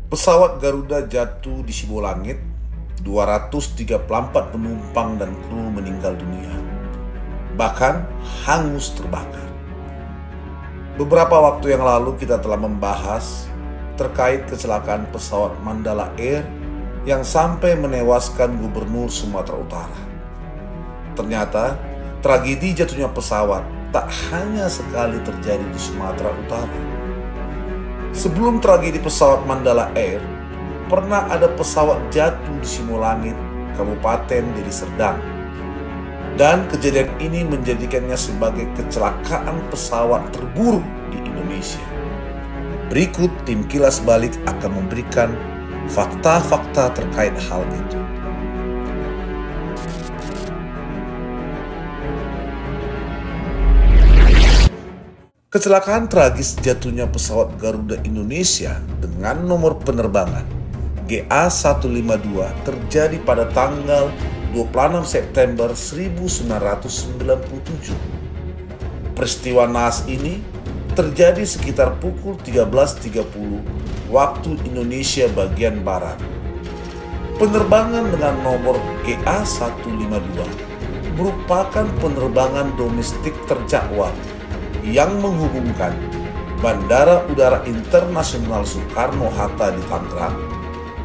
Pesawat Garuda jatuh di Sibolangit, 234 penumpang dan kru meninggal dunia, bahkan hangus terbakar. Beberapa waktu yang lalu kita telah membahas terkait kecelakaan pesawat Mandala Air yang sampai menewaskan Gubernur Sumatera Utara. Ternyata tragedi jatuhnya pesawat tak hanya sekali terjadi di Sumatera Utara. Sebelum tragedi pesawat Mandala Air, pernah ada pesawat jatuh di Simolangit, Kabupaten Deli Serdang. Dan kejadian ini menjadikannya sebagai kecelakaan pesawat terburuk di Indonesia. Berikut tim Kilas Balik akan memberikan fakta-fakta terkait hal itu. Kecelakaan tragis jatuhnya pesawat Garuda Indonesia dengan nomor penerbangan GA152 terjadi pada tanggal 26 September 1997. Peristiwa naas ini terjadi sekitar pukul 13.30 waktu Indonesia bagian Barat. Penerbangan dengan nomor GA152 merupakan penerbangan domestik terjadwal yang menghubungkan Bandara Udara Internasional Soekarno-Hatta di Tangerang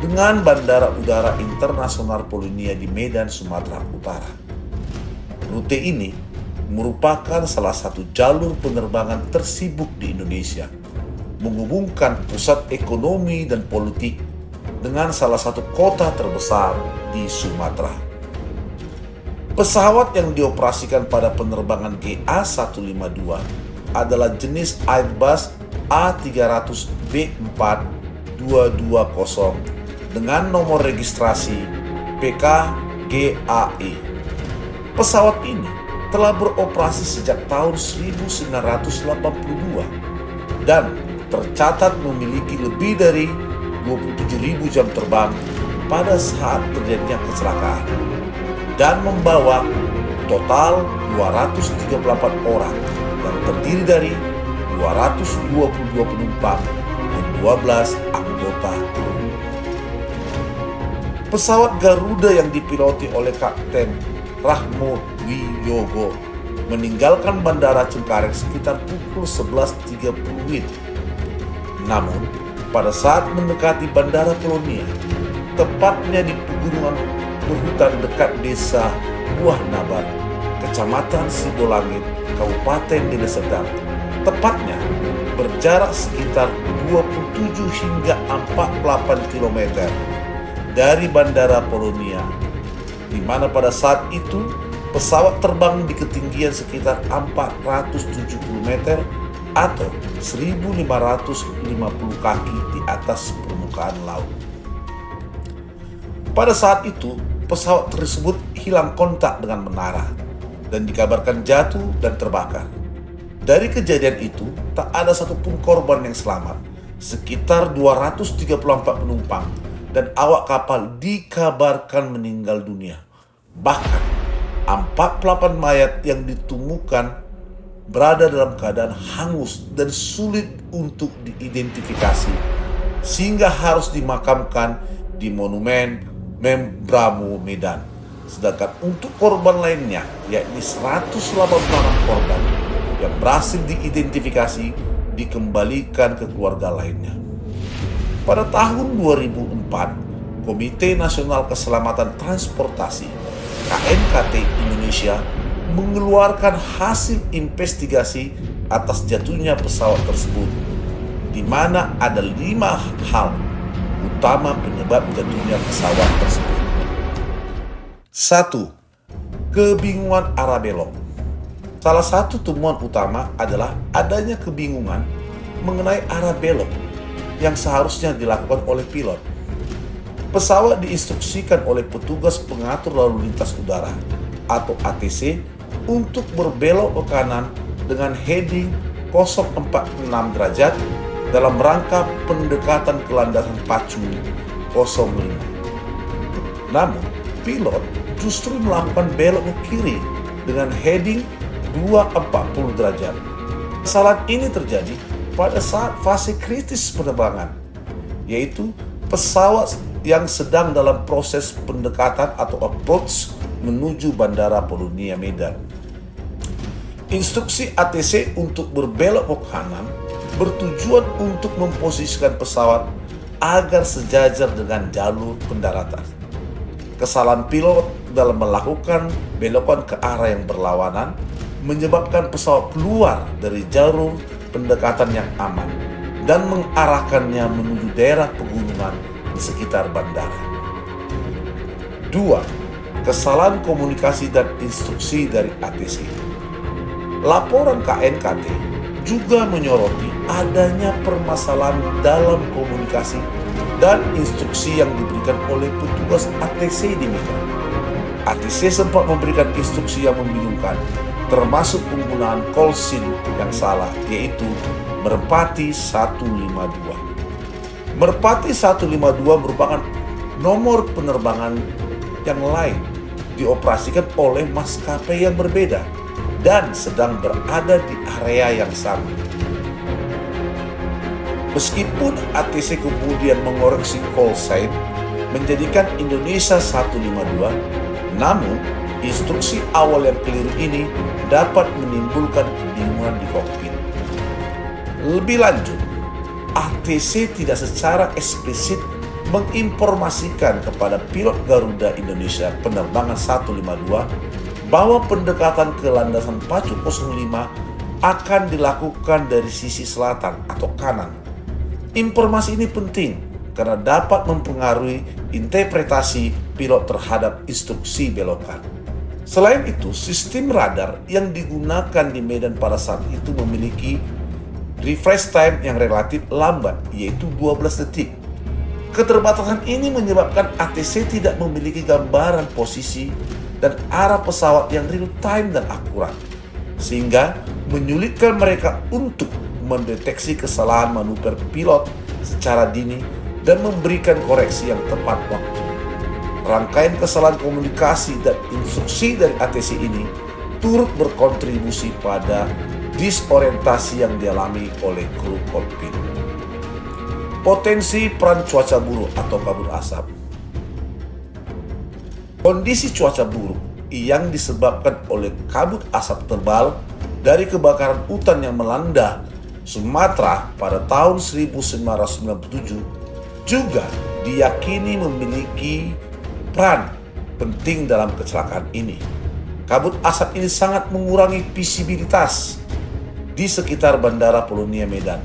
dengan Bandara Udara Internasional Polonia di Medan, Sumatera Utara. Rute ini merupakan salah satu jalur penerbangan tersibuk di Indonesia, menghubungkan pusat ekonomi dan politik dengan salah satu kota terbesar di Sumatera. Pesawat yang dioperasikan pada penerbangan GA152 adalah jenis Airbus A300B4-220 dengan nomor registrasi PKGAE. Pesawat ini telah beroperasi sejak tahun 1982 dan tercatat memiliki lebih dari 27.000 jam terbang pada saat terjadinya kecelakaan dan membawa total 234 orang yang terdiri dari 222 penumpang dan 12 anggota kru. Pesawat Garuda yang dipiloti oleh Kapten Rahmo Wiyogo meninggalkan Bandara Cengkareng sekitar pukul 11.30 WIB. Namun, pada saat mendekati Bandara Polonia, tepatnya di pegunungan berhutan dekat desa Buah Nabar, Kecamatan Sibolangit, Kabupaten Deli Serdang, tepatnya berjarak sekitar 27 hingga 48 km dari Bandara Polonia, di mana pada saat itu pesawat terbang di ketinggian sekitar 470 meter atau 1.550 kaki di atas permukaan laut. Pada saat itu, pesawat tersebut hilang kontak dengan menara dan dikabarkan jatuh dan terbakar. Dari kejadian itu, tak ada satupun korban yang selamat. Sekitar 234 penumpang dan awak kapal dikabarkan meninggal dunia. Bahkan, 48 mayat yang ditemukan berada dalam keadaan hangus dan sulit untuk diidentifikasi, sehingga harus dimakamkan di Monumen Mem Bramo Medan. Sedangkan untuk korban lainnya, yakni 186 korban yang berhasil diidentifikasi, dikembalikan ke keluarga lainnya. Pada tahun 2004, Komite Nasional Keselamatan Transportasi (KNKT) Indonesia mengeluarkan hasil investigasi atas jatuhnya pesawat tersebut, di mana ada 5 hal utama penyebab jatuhnya pesawat tersebut. 1. Kebingungan arah belok. Salah satu temuan utama adalah adanya kebingungan mengenai arah belok yang seharusnya dilakukan oleh pilot. Pesawat diinstruksikan oleh petugas pengatur lalu lintas udara atau ATC untuk berbelok ke kanan dengan heading 046 derajat dalam rangka pendekatan ke landasan pacu 05. Namun, pilot justru melakukan belok ke kiri dengan heading 240 derajat. Kesalahan ini terjadi pada saat fase kritis penerbangan, yaitu pesawat yang sedang dalam proses pendekatan atau approach menuju Bandara Polonia Medan. Instruksi ATC untuk berbelok ke kanan bertujuan untuk memposisikan pesawat agar sejajar dengan jalur pendaratan. Kesalahan pilot dalam melakukan belokan ke arah yang berlawanan menyebabkan pesawat keluar dari jalur pendekatan yang aman dan mengarahkannya menuju daerah pegunungan di sekitar bandara. 2. Kesalahan komunikasi dan instruksi dari ATC. Laporan KNKT juga menyoroti adanya permasalahan dalam komunikasi dan instruksi yang diberikan oleh petugas ATC di Medan. ATC sempat memberikan instruksi yang membingungkan, termasuk penggunaan call sign yang salah, yaitu Merpati 152. Merpati 152 merupakan nomor penerbangan yang lain, dioperasikan oleh maskapai yang berbeda dan sedang berada di area yang sama. Meskipun ATC kemudian mengoreksi call sign menjadikan Indonesia 152, namun instruksi awal yang keliru ini dapat menimbulkan kebingungan di kokpit. Lebih lanjut, ATC tidak secara eksplisit menginformasikan kepada pilot Garuda Indonesia penerbangan 152 bahwa pendekatan ke landasan pacu 05 akan dilakukan dari sisi selatan atau kanan. Informasi ini penting karena dapat mempengaruhi interpretasi pilot terhadap instruksi belokan. Selain itu, sistem radar yang digunakan di Medan pada saat itu memiliki refresh time yang relatif lambat, yaitu 12 detik. Keterbatasan ini menyebabkan ATC tidak memiliki gambaran posisi dan arah pesawat yang real time dan akurat, sehingga menyulitkan mereka untuk mendeteksi kesalahan manuver pilot secara dini dan memberikan koreksi yang tepat waktu. Rangkaian kesalahan komunikasi dan instruksi dari ATC ini turut berkontribusi pada disorientasi yang dialami oleh kru kokpit. Potensi peran cuaca buruk atau kabut asap. Kondisi cuaca buruk yang disebabkan oleh kabut asap tebal dari kebakaran hutan yang melanda Sumatera pada tahun 1997 juga diyakini memiliki peran penting dalam kecelakaan ini. Kabut asap ini sangat mengurangi visibilitas di sekitar Bandara Polonia Medan,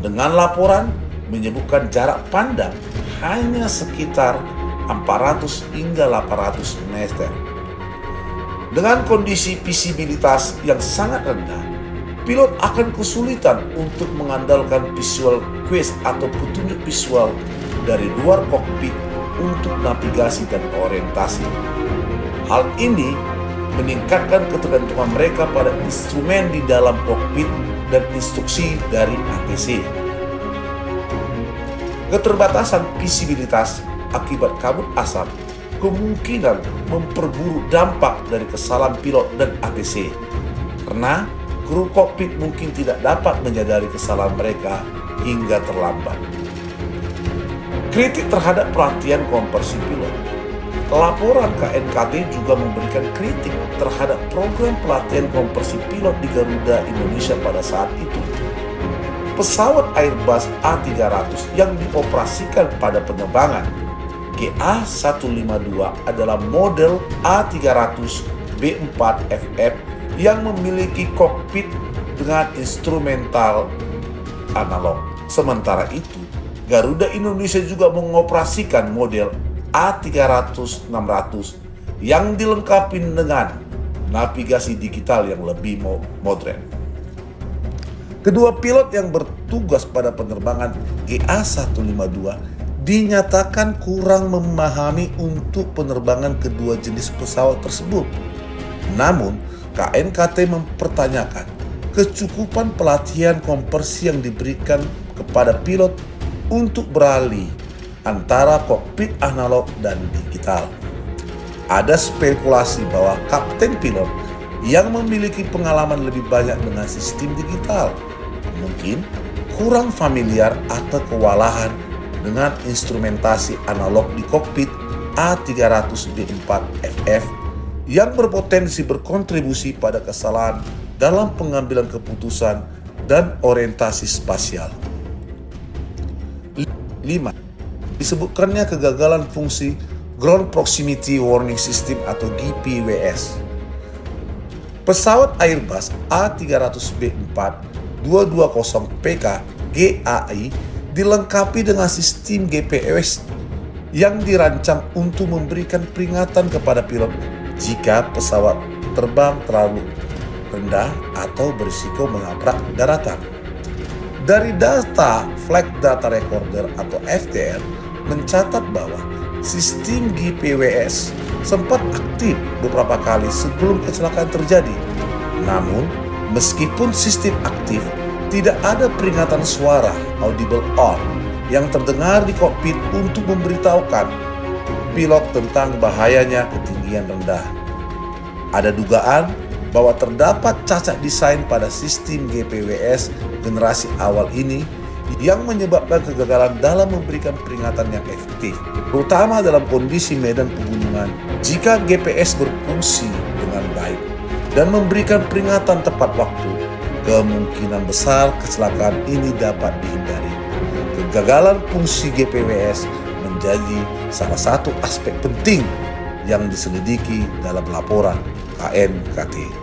dengan laporan menyebutkan jarak pandang hanya sekitar 400 hingga 800 meter. Dengan kondisi visibilitas yang sangat rendah, pilot akan kesulitan untuk mengandalkan visual quest atau petunjuk visual dari luar kokpit untuk navigasi dan orientasi. Hal ini meningkatkan ketergantungan mereka pada instrumen di dalam kokpit dan instruksi dari ATC. Keterbatasan visibilitas akibat kabut asap kemungkinan memperburuk dampak dari kesalahan pilot dan ATC, karena kru kokpit mungkin tidak dapat menyadari kesalahan mereka hingga terlambat. Kritik terhadap pelatihan konversi pilot. Laporan KNKT juga memberikan kritik terhadap program pelatihan konversi pilot di Garuda Indonesia pada saat itu. Pesawat Airbus A300 yang dioperasikan pada penerbangan GA152 adalah model A300 B4FF yang memiliki kokpit dengan instrumental analog. Sementara itu, Garuda Indonesia juga mengoperasikan model A300-600 yang dilengkapi dengan navigasi digital yang lebih modern. Kedua pilot yang bertugas pada penerbangan GA152 dinyatakan kurang memahami untuk penerbangan kedua jenis pesawat tersebut. Namun, KNKT mempertanyakan kecukupan pelatihan konversi yang diberikan kepada pilot untuk beralih antara kokpit analog dan digital. Ada spekulasi bahwa kapten pilot yang memiliki pengalaman lebih banyak dengan sistem digital mungkin kurang familiar atau kewalahan dengan instrumentasi analog di kokpit A300B4FF yang berpotensi berkontribusi pada kesalahan dalam pengambilan keputusan dan orientasi spasial. 5. Disebutkannya kegagalan fungsi Ground Proximity Warning System atau GPWS. Pesawat Airbus A300B4 220PK GAI dilengkapi dengan sistem GPWS yang dirancang untuk memberikan peringatan kepada pilot jika pesawat terbang terlalu rendah atau berisiko menabrak daratan. Dari data Flight Data Recorder atau FDR mencatat bahwa sistem GPWS sempat aktif beberapa kali sebelum kecelakaan terjadi. Namun, meskipun sistem aktif, tidak ada peringatan suara audible on yang terdengar di kokpit untuk memberitahukan pilot tentang bahayanya ketinggian rendah. Ada dugaan bahwa terdapat cacat desain pada sistem GPWS generasi awal ini yang menyebabkan kegagalan dalam memberikan peringatan yang efektif, terutama dalam kondisi medan pegunungan. Jika GPS berfungsi dengan baik dan memberikan peringatan tepat waktu, kemungkinan besar kecelakaan ini dapat dihindari. Kegagalan fungsi GPWS menjadi salah satu aspek penting yang diselidiki dalam laporan KNKT.